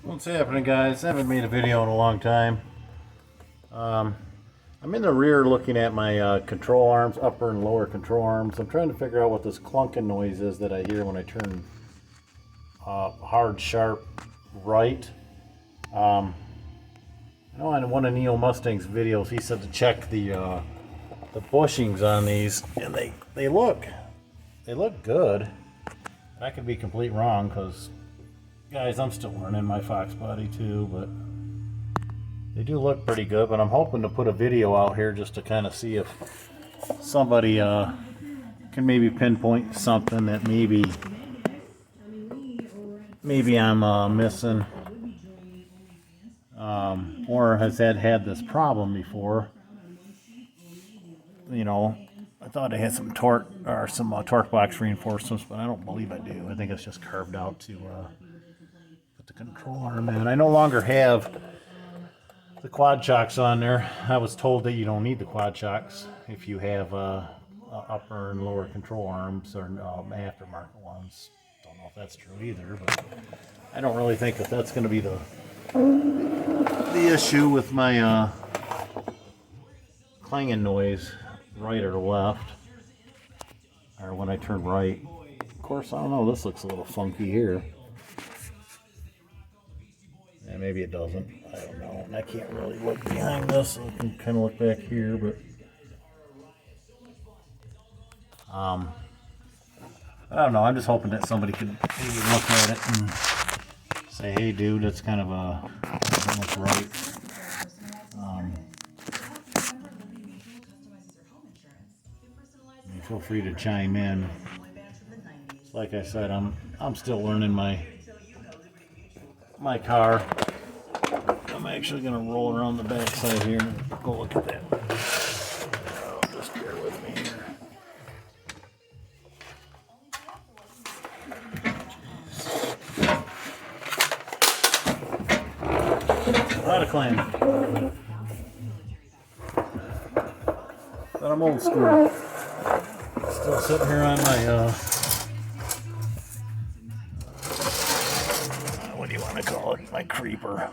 What's happening, guys? I haven't made a video in a long time. I'm in the rear looking at my control arms, upper and lower control arms. I'm trying to figure out what this clunking noise is that I hear when I turn hard, sharp right. I know in one of Neil Mustang's videos he said to check the bushings on these, and they look good. I could be complete wrong, because guys, I'm still learning my Fox body too, but they do look pretty good. But I'm hoping to put a video out here just to kind of see if somebody can maybe pinpoint something that maybe I'm missing, or has had this problem before. You know, I thought I had some torque or some torque box reinforcements, but I don't believe I do. I think it's just carved out to put the control arm in. I no longer have the quad shocks on there. I was told that you don't need the quad shocks if you have upper and lower control arms, or aftermarket ones. Don't know if that's true either, but I don't really think that that's going to be the issue with my clanging noise, right or left, or when I turn right. Of course, I don't know, this looks a little funky here. Yeah, maybe it doesn't. I don't know. And I can't really look behind this, so I can kind of look back here, but I don't know. I'm just hoping that somebody could maybe look at it and say, hey dude, that's kind of doesn't look right. Feel free to chime in. Like I said, I'm still learning my car. I'm actually gonna roll around the back side here and go look at that. Oh, just bear with me here. A lot of clamming. But I'm old school. Still sitting here on my what do you want to call it? My creeper.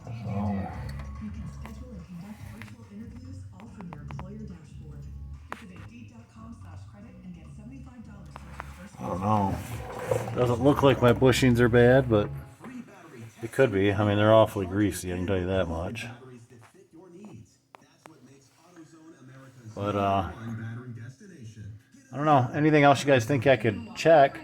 So, I don't know. Doesn't look like my bushings are bad, but it could be. I mean, they're awfully greasy, I can tell you that much. But I don't know. Anything else you guys think I could check?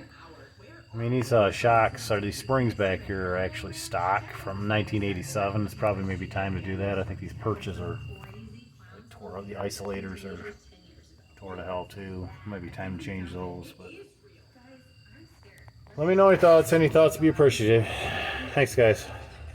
I mean, these shocks, or these springs back here, are actually stock from 1987. It's probably maybe time to do that. I think these perches are tore up. The isolators are tore to hell too. Might be time to change those. But let me know your thoughts. Any thoughts would be appreciated. Thanks, guys.